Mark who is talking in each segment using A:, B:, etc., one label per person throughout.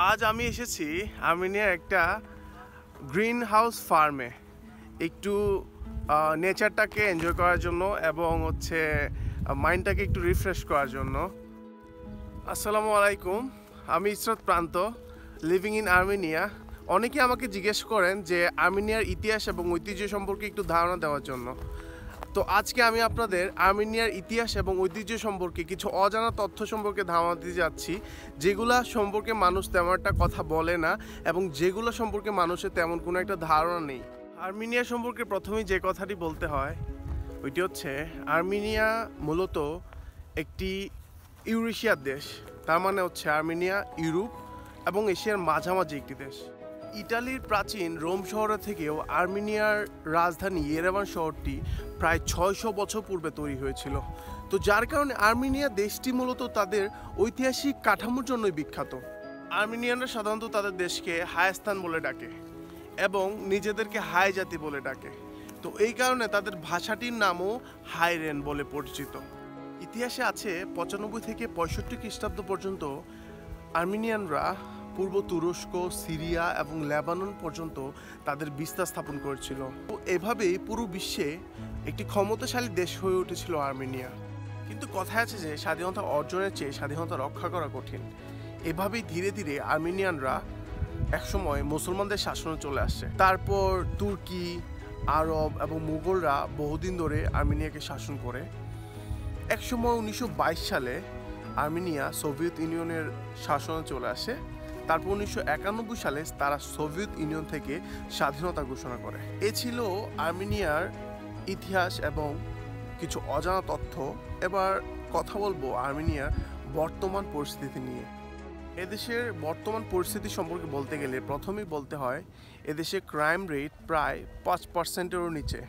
A: আজ আমি এসেছি আর্মেনিয়ার একটা গ্রিন হাউস ফার্মে একটু নেচারটাকে এনজয় করার জন্য এবং মাইন্ডটাকে একটু রিফ্রেশ করার জন্য। আসসালামু আলাইকুম, আমি ইসরাত প্রান্ত, লিভিং ইন আর্মেনিয়া। অনেকে আমাকে জিজ্ঞেস করেন যে আর্মেনিয়ার ইতিহাস এবং ঐতিহ্য সম্পর্কে একটু ধারণা দেওয়ার জন্য। তো আজকে আমি আপনাদের আর্মেনিয়ার ইতিহাস এবং ঐতিহ্য সম্পর্কে কিছু অজানা তথ্য সম্পর্কে ধারণা দিতে যাচ্ছি, যেগুলা সম্পর্কে মানুষ তেমন একটা কথা বলে না এবং যেগুলো সম্পর্কে মানুষের তেমন কোনো একটা ধারণা নেই। আর্মেনিয়া সম্পর্কে প্রথমেই যে কথাটি বলতে হয় ওইটি হচ্ছে আর্মেনিয়া মূলত একটি ইউরেশিয়ার দেশ। তার মানে হচ্ছে আর্মেনিয়া ইউরোপ এবং এশিয়ার মাঝামাঝি একটি দেশ। ইটালির প্রাচীন রোম শহরের থেকেও আর্মেনিয়ার রাজধানী ইয়েরেভান শহরটি প্রায় 600 বছর পূর্বে তৈরি হয়েছিল। তো যার কারণে আর্মেনিয়া দেশটি মূলত তাদের ঐতিহাসিক কাঠামোর জন্যই বিখ্যাত। আর্মেনিয়ানরা সাধারণত তাদের দেশকে হায়াস্তান বলে ডাকে এবং নিজেদেরকে হাই জাতি বলে ডাকে। তো এই কারণে তাদের ভাষাটির নামও হাইরেন বলে পরিচিত। ইতিহাসে আছে 95 থেকে 65 খ্রিস্টাব্দ পর্যন্ত আর্মেনিয়ানরা পূর্ব তুরস্ক, সিরিয়া এবং লেবানন পর্যন্ত তাদের বিস্তার স্থাপন করেছিল। তো এভাবেই পুরো বিশ্বে একটি ক্ষমতাশালী দেশ হয়ে উঠেছিল আর্মেনিয়া। কিন্তু কথায় আছে যে স্বাধীনতা অর্জনের চেয়ে স্বাধীনতা রক্ষা করা কঠিন। এভাবেই ধীরে ধীরে আর্মেনিয়ানরা একসময় মুসলমানদের শাসনে চলে আসছে। তারপর তুর্কি, আরব এবং মুঘলরা বহুদিন ধরে আর্মেনিয়াকে শাসন করে। একসময় 1922 সালে আর্মেনিয়া সোভিয়েত ইউনিয়নের শাসনে চলে আসে। তারপর 1991 সালে তারা সোভিয়েত ইউনিয়ন থেকে স্বাধীনতা ঘোষণা করে। এ ছিল আর্মেনিয়ার ইতিহাস এবং কিছু অজানা তথ্য। এবার কথা বলবো আর্মেনিয়ার বর্তমান পরিস্থিতি নিয়ে। এদেশের বর্তমান পরিস্থিতি সম্পর্কে বলতে গেলে প্রথমেই বলতে হয় এদেশে ক্রাইম রেট প্রায় 5%-এরও নিচে।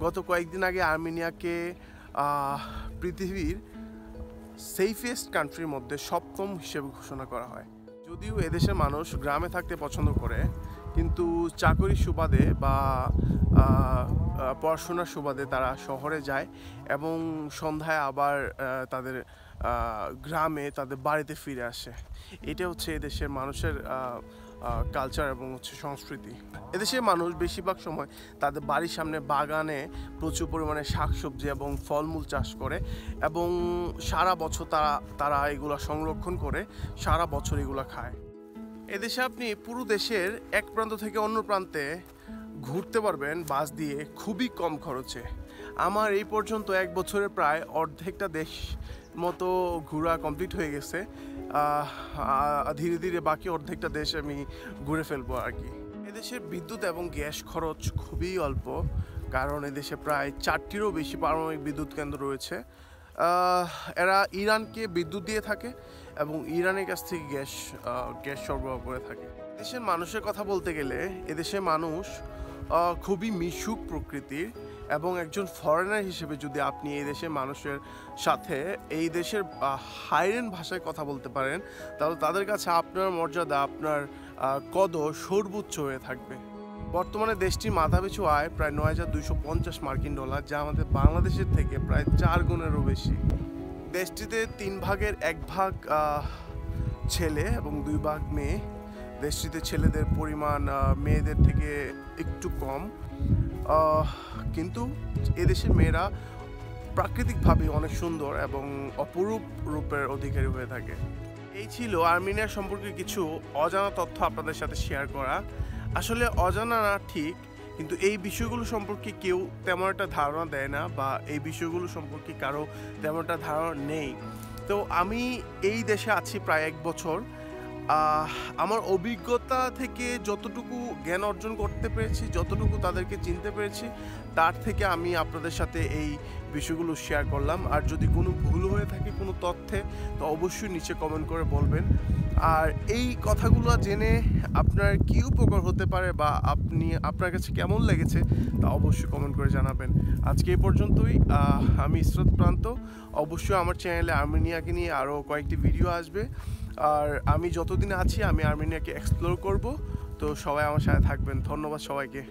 A: গত কয়েকদিন আগে আর্মেনিয়াকে পৃথিবীর সেফেস্ট কান্ট্রির মধ্যে 7ম হিসেবে ঘোষণা করা হয়। যদিও এদেশের মানুষ গ্রামে থাকতে পছন্দ করে, কিন্তু চাকরির সুবাদে বা পড়াশোনার সুবাদে তারা শহরে যায় এবং সন্ধ্যায় আবার তাদের গ্রামে তাদের বাড়িতে ফিরে আসে। এটা হচ্ছে এদেশের মানুষের কালচার এবং সংস্কৃতি। এদেশের মানুষ বেশিরভাগ সময় তাদের বাড়ির সামনে বাগানে প্রচুর পরিমাণে শাকসবজি এবং ফলমূল চাষ করে এবং সারা বছর তারা এগুলো সংরক্ষণ করে সারা বছর এগুলো খায়। এদেশে আপনি পুরো দেশের এক প্রান্ত থেকে অন্য প্রান্তে ঘুরতে পারবেন বাস দিয়ে খুবই কম খরচে। আমার এই পর্যন্ত 1 বছরে প্রায় অর্ধেকটা দেশ মতো ঘোরা কমপ্লিট হয়ে গেছে। ধীরে ধীরে বাকি অর্ধেকটা দেশ আমি ঘুরে ফেলবো আর কি। এদেশের বিদ্যুৎ এবং গ্যাস খরচ খুবই অল্প, কারণ এদেশে প্রায় 4টিরও বেশি পারমাণবিক বিদ্যুৎ কেন্দ্র রয়েছে। এরা ইরানকে বিদ্যুৎ দিয়ে থাকে এবং ইরানের কাছ থেকে গ্যাস সরবরাহ করে থাকে। দেশের মানুষের কথা বলতে গেলে এদেশের মানুষ খুবই মিশুক প্রকৃতির এবং একজন ফরেনার হিসেবে যদি আপনি এই দেশের মানুষের সাথে এই দেশের হাইরেন ভাষায় কথা বলতে পারেন, তাহলে তাদের কাছে আপনার মর্যাদা, আপনার কদর সর্বোচ্চ হয়ে থাকবে। বর্তমানে দেশটির মাথাপিছু আয় প্রায় $9,250 মার্কিন, যা আমাদের বাংলাদেশের থেকে প্রায় 4 গুণেরও বেশি। দেশটিতে 3 ভাগের 1 ভাগ ছেলে এবং 2 ভাগ মেয়ে। দেশটিতে ছেলেদের পরিমাণ মেয়েদের থেকে একটু কম, কিন্তু এদেশের মেয়েরা প্রাকৃতিকভাবে অনেক সুন্দর এবং অপরূপ রূপের অধিকারী হয়ে থাকে। এই ছিল আর্মেনিয়া সম্পর্কে কিছু অজানা তথ্য আপনাদের সাথে শেয়ার করা। আসলে অজানা না ঠিক, কিন্তু এই বিষয়গুলো সম্পর্কে কেউ তেমন একটা ধারণা দেয় না বা এই বিষয়গুলো সম্পর্কে কারো তেমন একটা ধারণা নেই। তো আমি এই দেশে আছি প্রায় 1 বছর। আমার অভিজ্ঞতা থেকে যতটুকু জ্ঞান অর্জন করতে পেরেছি, যতটুকু তাদেরকে চিনতে পেরেছি, তার থেকে আমি আপনাদের সাথে এই বিষয়গুলো শেয়ার করলাম। আর যদি কোনো ভুল হয়ে থাকে কোনো তথ্যে, তো অবশ্যই নিচে কমেন্ট করে বলবেন। আর এই কথাগুলো জেনে আপনার কী উপকার হতে পারে বা আপনার কাছে কেমন লেগেছে তা অবশ্যই কমেন্ট করে জানাবেন। আজকে এই পর্যন্তই। আমি ইসরাত প্রান্ত। অবশ্যই আমার চ্যানেলে আর্মেনিয়াকে নিয়ে আরও কয়েকটি ভিডিও আসবে। আর আমি যতদিন আছি আমি আর্মেনিয়াকে এক্সপ্লোর করব। তো সবাই আমার সাথে থাকবেন। ধন্যবাদ সবাইকে।